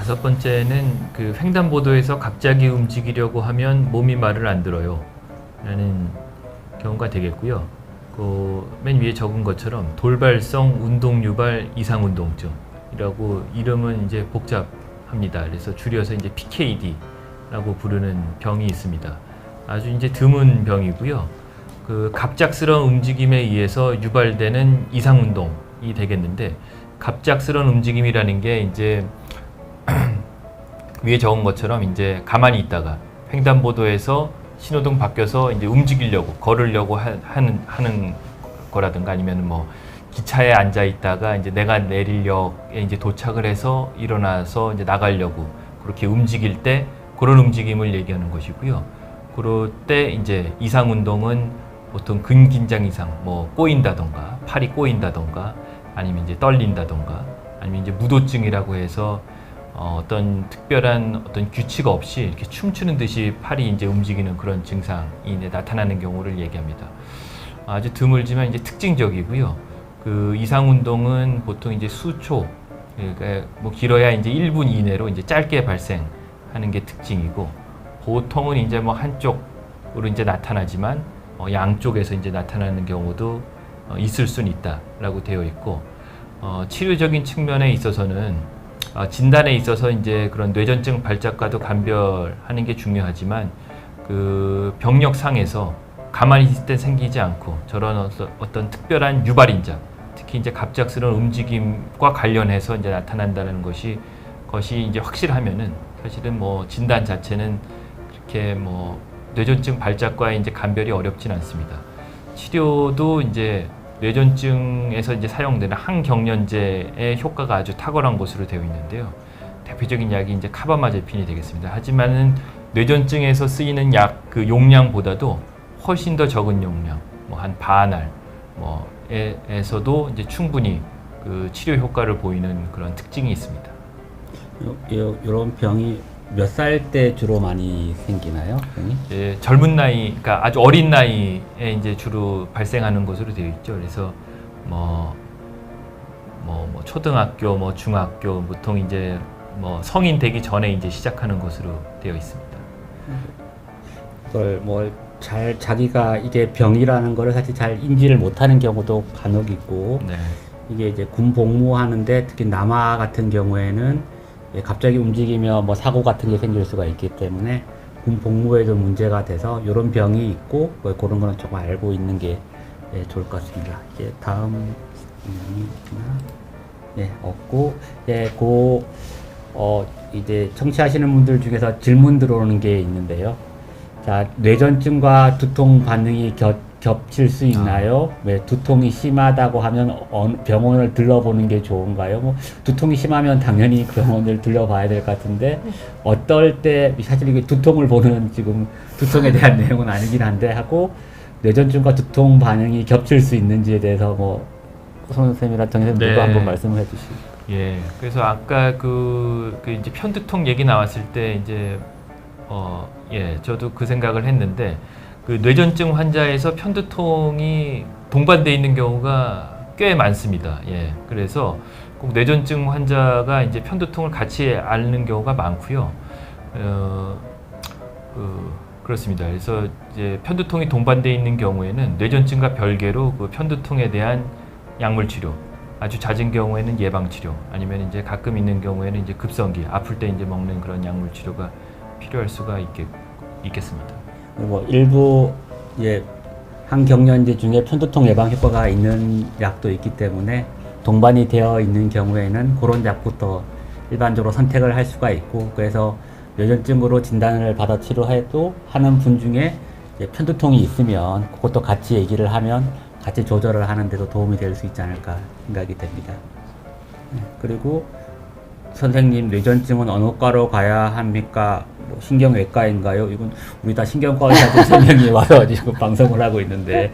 다섯 번째는 그 횡단보도에서 갑자기 움직이려고 하면 몸이 말을 안 들어요 라는 경우가 되겠고요. 그 맨 위에 적은 것처럼 돌발성 운동 유발 이상 운동증이라고 이름은 이제 복잡합니다. 그래서 줄여서 이제 PKD라고 부르는 병이 있습니다. 아주 이제 드문 병이고요. 그 갑작스러운 움직임에 의해서 유발되는 이상 운동이 되겠는데, 갑작스러운 움직임이라는 게 이제 위에 적은 것처럼 이제 가만히 있다가 횡단보도에서 신호등 바뀌어서 이제 움직이려고 걸으려고 하는 거라든가, 아니면 뭐 기차에 앉아 있다가 이제 내가 내릴 역에 이제 도착을 해서 일어나서 이제 나가려고 그렇게 움직일 때 그런 움직임을 얘기하는 것이고요. 그럴 때 이제 이상 운동은 보통 근긴장 이상, 뭐 꼬인다던가 팔이 꼬인다던가 아니면 이제 떨린다던가 아니면 이제 무도증이라고 해서 어떤 특별한 어떤 규칙 없이 이렇게 춤추는 듯이 팔이 이제 움직이는 그런 증상이 나타나는 경우를 얘기합니다. 아주 드물지만 이제 특징적이고요. 그 이상 운동은 보통 이제 수초, 그러니까 뭐 길어야 이제 1분 이내로 이제 짧게 발생하는 게 특징이고, 보통은 이제 뭐 한쪽으로 이제 나타나지만 양쪽에서 이제 나타나는 경우도 있을 수는 있다라고 되어 있고, 치료적인 측면에 있어서는 진단에 있어서 이제 그런 뇌전증 발작과도 감별하는 게 중요하지만, 그 병력상에서 가만히 있을 때 생기지 않고 저런 어떤 특별한 유발인자, 특히 이제 갑작스러운 움직임과 관련해서 이제 나타난다는 것이 이제 확실하면은 사실은 뭐 진단 자체는 그렇게 뭐 뇌전증 발작과 이제 감별이 어렵진 않습니다. 치료도 이제 뇌전증에서 이제 사용되는 항경련제의 효과가 아주 탁월한 것으로 되어 있는데요. 대표적인 약이 이제 카바마제핀이 되겠습니다. 하지만은 뇌전증에서 쓰이는 약 그 용량보다도 훨씬 더 적은 용량, 뭐 한 반알, 뭐에서도 이제 충분히 그 치료 효과를 보이는 그런 특징이 있습니다. 이런 병이 몇 살 때 주로 많이 생기나요? 병이? 예, 젊은 나이, 그러니까 아주 어린 나이에 이제 주로 발생하는 것으로 되어 있죠. 그래서 뭐 초등학교, 뭐 중학교, 보통 이제 뭐 성인 되기 전에 이제 시작하는 것으로 되어 있습니다. 그걸 뭐 잘 자기가 이게 병이라는 거를 사실 잘 인지를 못하는 경우도 간혹 있고, 네. 이게 이제 군 복무하는데 특히 남아 같은 경우에는 갑자기 움직이며 뭐 사고 같은 게 생길 수가 있기 때문에 군 복무에도 문제가 돼서 이런 병이 있고, 뭐 그런 거는 조금 알고 있는 게 좋을 것 같습니다. 이제 다음 없고, 이제 청취하시는 분들 중에서 질문 들어오는 게 있는데요. 자, 뇌전증과 두통 반응이 겹칠 수 있나요? 왜 두통이 심하다고 하면 병원을 들러보는 게 좋은가요? 뭐 두통이 심하면 당연히 병원을 들려봐야 될 것 같은데, 어떨 때 사실 이게 두통을 보는 지금 두통에 대한 내용은 아니긴 한데 하고, 뇌전증과 두통 반응이 겹칠 수 있는지에 대해서 뭐 손 선생님이나 정 선생님도 네. 한번 말씀을 해주시고. 예. 그래서 아까 그 이제 편두통 얘기 나왔을 때 이제 저도 그 생각을 했는데, 그 뇌전증 환자에서 편두통이 동반되어 있는 경우가 꽤 많습니다. 예. 그래서 꼭 뇌전증 환자가 이제 편두통을 같이 앓는 경우가 많고요. 그렇습니다. 그래서 이제 편두통이 동반되어 있는 경우에는 뇌전증과 별개로 그 편두통에 대한 약물 치료, 아주 잦은 경우에는 예방 치료, 아니면 이제 가끔 있는 경우에는 이제 급성기, 아플 때 이제 먹는 그런 약물 치료가 필요할 수가 있겠습니다. 뭐 일부 항경련제 중에 편두통 예방 효과가 있는 약도 있기 때문에 동반이 되어 있는 경우에는 그런 약부터 일반적으로 선택을 할 수가 있고, 그래서 뇌전증으로 진단을 받아 치료해도 하는 분 중에 편두통이 있으면 그것도 같이 얘기를 하면 같이 조절을 하는 데도 도움이 될 수 있지 않을까 생각이 됩니다. 그리고 선생님, 뇌전증은 어느 과로 가야 합니까? 뭐 신경외과인가요? 이건 우리 다 신경과 의사들 3명이 와서 지금 방송을 하고 있는데,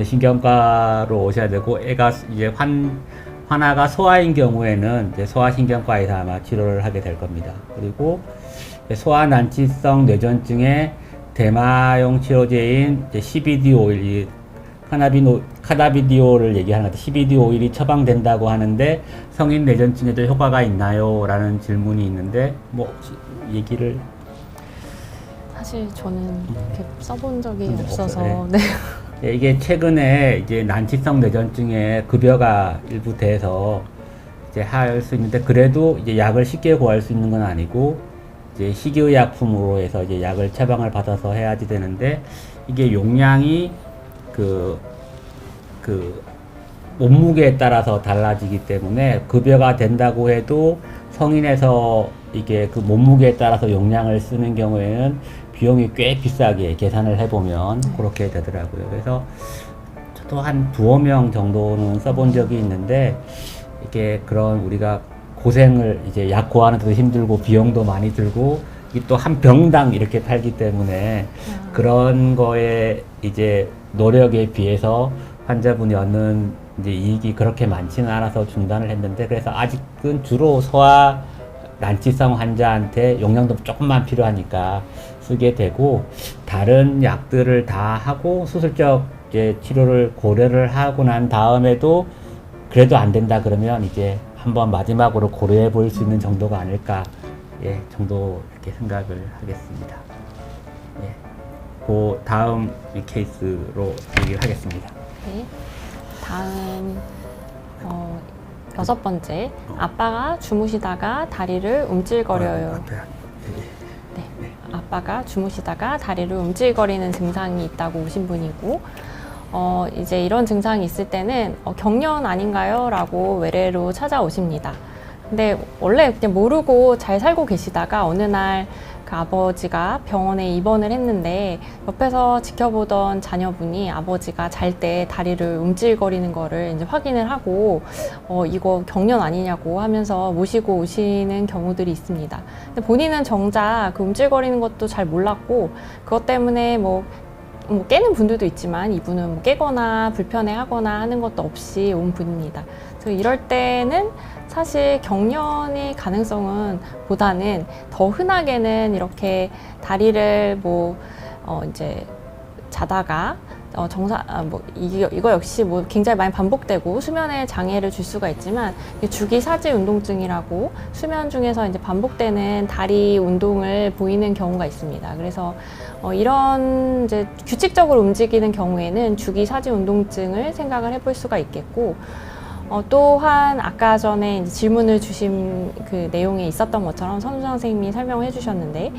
신경과로 오셔야 되고, 애가 이제 환아가 소아인 경우에는 이제 소아신경과에서 아마 치료를 하게 될 겁니다. 그리고 소아난치성 뇌전증의 대마용 치료제인 CBD 오일, 카나비디올을 얘기하는 것 같아요. CBD 오일이 처방된다고 하는데 성인 뇌전증에도 효과가 있나요? 라는 질문이 있는데 뭐 얘기를 사실 저는 이렇게 써본 적이 없어요. 없어서 네. 예, 이게 최근에 이제 난치성 뇌전증에 급여가 일부 돼서 이제 할 수 있는데 그래도 이제 약을 쉽게 구할 수 있는 건 아니고 이제 식이의약품으로 해서 이제 약을 처방을 받아서 해야지 되는데 이게 용량이 그 몸무게에 따라서 달라지기 때문에 급여가 된다고 해도 성인에서 이게 그 몸무게에 따라서 용량을 쓰는 경우에는 비용이 꽤 비싸게 계산을 해보면 그렇게 되더라고요. 그래서 저도 한 두어 명 정도는 써본 적이 있는데 이게 그런 우리가 고생을 이제 약 구하는 데도 힘들고 비용도 많이 들고 이게 또 한 병당 이렇게 팔기 때문에 그런 거에 이제 노력에 비해서 환자분이 얻는 이제 이익이 그렇게 많지는 않아서 중단을 했는데 그래서 아직은 주로 소아 난치성 환자한테 용량도 조금만 필요하니까 쓰게 되고 다른 약들을 다 하고 수술적 이제 치료를 고려를 하고 난 다음에도 그래도 안 된다 그러면 이제 한번 마지막으로 고려해 볼 수 있는 정도가 아닐까 예 정도 이렇게 생각을 하겠습니다. 예, 그 다음 이 케이스로 얘기를 하겠습니다. 네. 다음 6번째 아빠가 주무시다가 다리를 움찔거려요. 네. 아빠가 주무시다가 다리를 움찔거리는 증상이 있다고 오신 분이고 이제 이런 증상이 있을 때는 경련 아닌가요? 라고 외래로 찾아오십니다. 근데 원래 그냥 모르고 잘 살고 계시다가 어느 날 그 아버지가 병원에 입원을 했는데 옆에서 지켜보던 자녀분이 아버지가 잘 때 다리를 움찔거리는 거를 이제 확인을 하고 이거 경련 아니냐고 하면서 모시고 오시는 경우들이 있습니다. 근데 본인은 정작 그 움찔거리는 것도 잘 몰랐고 그것 때문에 뭐 깨는 분들도 있지만 이분은 뭐 깨거나 불편해하거나 하는 것도 없이 온 분입니다. 그래서 이럴 때는 사실 경련의 가능성은 보다는 더 흔하게는 이렇게 다리를 이제 자다가 이거 역시 굉장히 많이 반복되고 수면에 장애를 줄 수가 있지만 주기 사지 운동증이라고 수면 중에서 이제 반복되는 다리 운동을 보이는 경우가 있습니다. 그래서 이런 이제 규칙적으로 움직이는 경우에는 주기 사지 운동증을 생각을 해볼 수가 있겠고 또한 아까 전에 이제 질문을 주신 그 내용에 있었던 것처럼 선우 선생님이 설명을 해주셨는데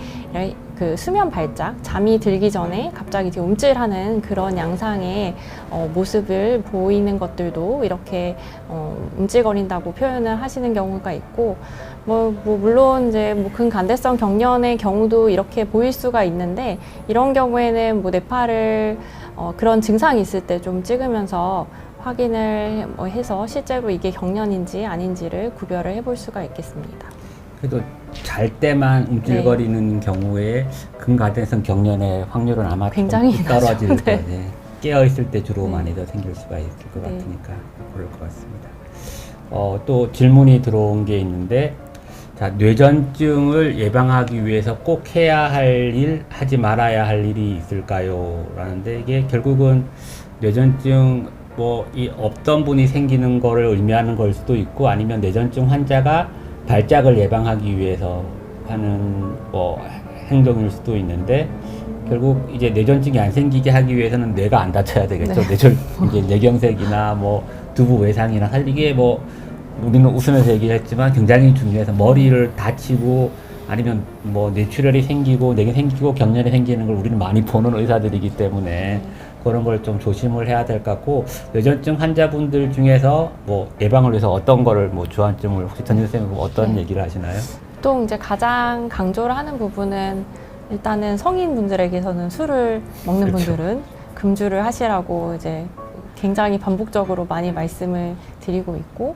그 수면 발작, 잠이 들기 전에 갑자기 되게 움찔하는 그런 양상의 모습을 보이는 것들도 이렇게 움찔거린다고 표현을 하시는 경우가 있고 물론 이제 근간대성 경련의 경우도 이렇게 보일 수가 있는데 이런 경우에는 뇌파를 그런 증상이 있을 때 좀 찍으면서 확인을 해서 실제로 이게 경련인지 아닌지를 구별을 해볼 수가 있겠습니다. 그래도 잘 때만 움찔거리는 경우에 근간대성 경련의 확률은 아마 굉장히 좀 떨어질 낮죠. 네. 거예요. 깨어 있을 때 주로 많이 더 생길 수가 있을 것 같으니까 그럴 것 같습니다. 또 질문이 들어온 게 있는데 자, 뇌전증을 예방하기 위해서 꼭 해야 할 일, 하지 말아야 할 일이 있을까요? 라는데 이게 결국은 뇌전증 이 없던 분이 생기는 거를 의미하는 걸 수도 있고 아니면 뇌전증 환자가 발작을 예방하기 위해서 하는 행동일 수도 있는데 결국 이제 뇌전증이 안 생기게 하기 위해서는 뇌가 안 다쳐야 되겠죠. 이제 뇌경색이나 두부 외상이나 사실 이게 우리는 웃으면서 얘기했지만 굉장히 중요해서 머리를 다치고 아니면 뇌출혈이 생기고 뇌가 생기고 경련이 생기는 걸 우리는 많이 보는 의사들이기 때문에 그런 걸 좀 조심을 해야 될 것 같고 뇌전증 환자분들 중에서 예방을 위해서 어떤 거를 주안점을 혹시 전진 선생님 어떤 얘기를 하시나요? 보통 이제 가장 강조를 하는 부분은 일단은 성인분들에게서는 술을 먹는 분들은 금주를 하시라고 이제 굉장히 반복적으로 많이 말씀을 드리고 있고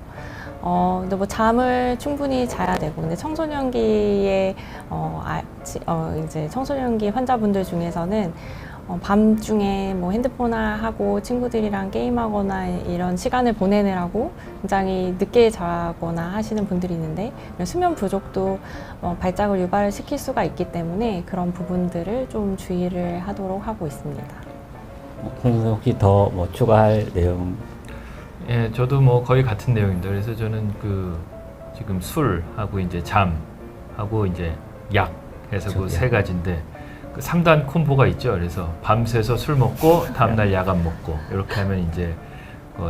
근데 잠을 충분히 자야 되고 근데 청소년기에 이제 청소년기 환자분들 중에서는 밤중에 핸드폰을 하고 친구들이랑 게임하거나 이런 시간을 보내느라고 굉장히 늦게 자거나 하시는 분들이 있는데 수면 부족도 발작을 유발을 시킬 수가 있기 때문에 그런 부분들을 좀 주의를 하도록 하고 있습니다. 선생님 혹시 더 뭐 추가할 내용? 예, 저도 뭐 거의 같은 내용입니다. 그래서 저는 그 지금 술하고 이제 잠하고 이제 약 해서 그 세 가지인데 그 3단 콤보가 있죠. 그래서 밤새서 술 먹고 다음날 약 안 먹고 이렇게 하면 이제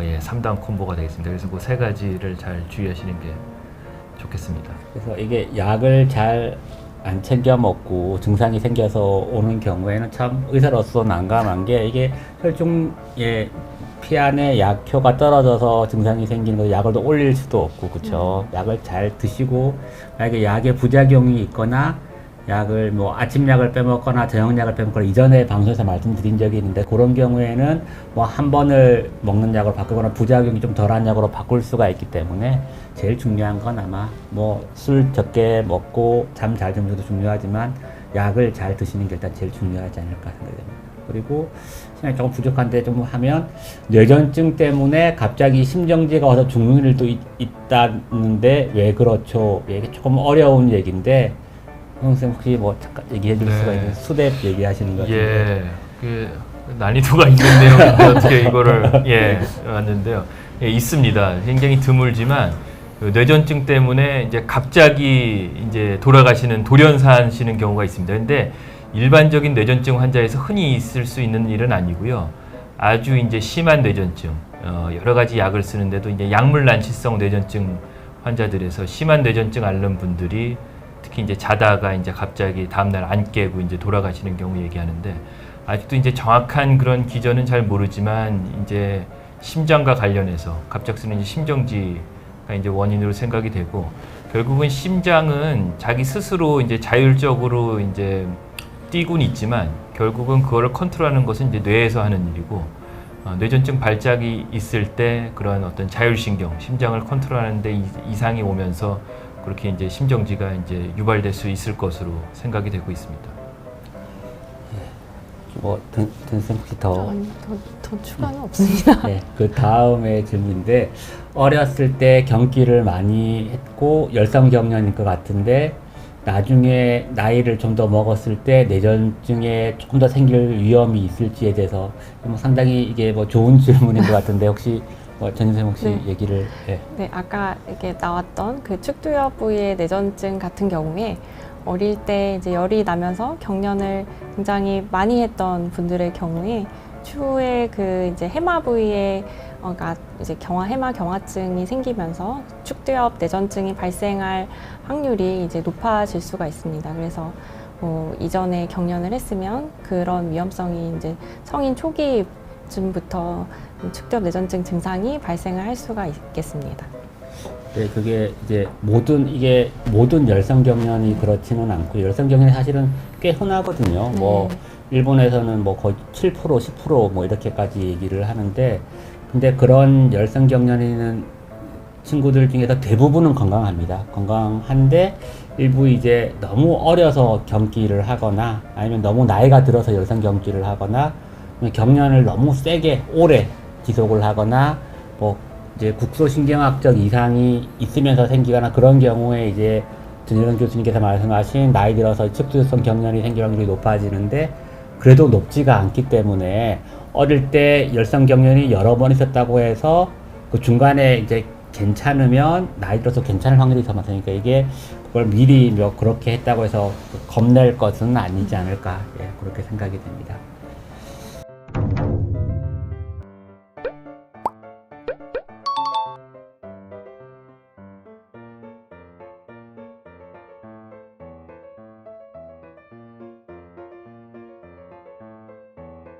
예, 3단 콤보가 되겠습니다. 그래서 그 세 가지를 잘 주의하시는 게 좋겠습니다. 그래서 이게 약을 잘 안 챙겨 먹고 증상이 생겨서 오는 경우에는 참 의사로서 난감한 게 이게 혈중의 피 안에 약효가 떨어져서 증상이 생기는 거 약을 또 올릴 수도 없고 그렇죠. 약을 잘 드시고 만약에 약에 부작용이 있거나 약을 뭐 아침약을 빼먹거나 저녁약을 빼먹거나 이전에 방송에서 말씀드린 적이 있는데 그런 경우에는 뭐 한 번을 먹는 약으로 바꾸거나 부작용이 좀 덜한 약으로 바꿀 수가 있기 때문에 제일 중요한 건 아마 뭐 술 적게 먹고 잠 잘 주는 것도 중요하지만 약을 잘 드시는 게 일단 제일 중요하지 않을까 생각됩니다. 그리고 시간이 조금 부족한데 좀 하면 뇌전증 때문에 갑자기 심정지가 와서 죽는 일도 있다는데 왜 그렇죠? 이게 조금 어려운 얘기인데 선생님 혹시 뭐 잠깐 얘기해 줄 수가 있는 수대 얘기하시는 것 같은데. 예, 그 난이도가 있는 내용인데 어떻게 이거를 예 왔는데요. 예, 있습니다. 굉장히 드물지만 그 뇌전증 때문에 이제 갑자기 이제 돌아가시는 돌연사하시는 경우가 있습니다. 근데 일반적인 뇌전증 환자에서 흔히 있을 수 있는 일은 아니고요. 아주 이제 심한 뇌전증, 여러 가지 약을 쓰는데도 이제 약물 난치성 뇌전증 환자들에서 심한 뇌전증 앓는 분들이 특히 이제 자다가 이제 갑자기 다음날 안 깨고 이제 돌아가시는 경우 얘기하는데 아직도 이제 정확한 그런 기전은 잘 모르지만 이제 심장과 관련해서 갑작스러운 심정지가 이제 원인으로 생각이 되고 결국은 심장은 자기 스스로 이제 자율적으로 이제 뛰곤 있지만 결국은 그거를 컨트롤하는 것은 이제 뇌에서 하는 일이고 뇌전증 발작이 있을 때 그런 어떤 자율신경, 심장을 컨트롤하는데 이상이 오면서 그렇게 이제 심정지가 이제 유발될 수 있을 것으로 생각이 되고 있습니다. 뭐 선생님 혹시 더 추가는 없습니다. 네, 그 다음에 질문인데 어렸을 때 경기를 많이 했고 열성경련일 것 같은데 나중에 나이를 좀 더 먹었을 때 뇌전증에 조금 더 생길 위험이 있을지에 대해서 상당히 이게 뭐 좋은 질문인 것 같은데 혹시 전 선생님 혹시 네. 얘기를 네, 아까 이렇게 나왔던 그 축두엽 부위의 뇌전증 같은 경우에 어릴 때 이제 열이 나면서 경련을 굉장히 많이 했던 분들의 경우에 추후에 그 이제 해마 부위에 이제 해마 경화증이 생기면서 축두엽 뇌전증이 발생할 확률이 이제 높아질 수가 있습니다. 그래서 이전에 경련을 했으면 그런 위험성이 이제 성인 초기쯤부터 축두엽 뇌전증 증상이 발생을 할 수가 있겠습니다. 네, 그게 이제 모든 열성경련이 그렇지는 않고 열성경련이 사실은 꽤 흔하거든요. 네. 뭐 일본에서는 뭐 거의 7%, 10% 이렇게까지 얘기를 하는데 근데 그런 열성경련이 있는 친구들 중에서 대부분은 건강합니다. 건강한데 일부 이제 너무 어려서 경기를 하거나 아니면 너무 나이가 들어서 열성경기를 하거나 경련을 너무 세게 오래 지속을 하거나 뭐 이제 국소신경학적 이상이 있으면서 생기거나 그런 경우에 이제 전일원 교수님께서 말씀하신 나이 들어서 축두성 경련이 생길 확률이 높아지는데 그래도 높지가 않기 때문에 어릴 때 열성 경련이 여러 번 있었다고 해서 그 중간에 이제 괜찮으면 나이 들어서 괜찮을 확률이 더 많으니까 이게 그걸 미리 그렇게 했다고 해서 겁낼 것은 아니지 않을까 그렇게 생각이 됩니다.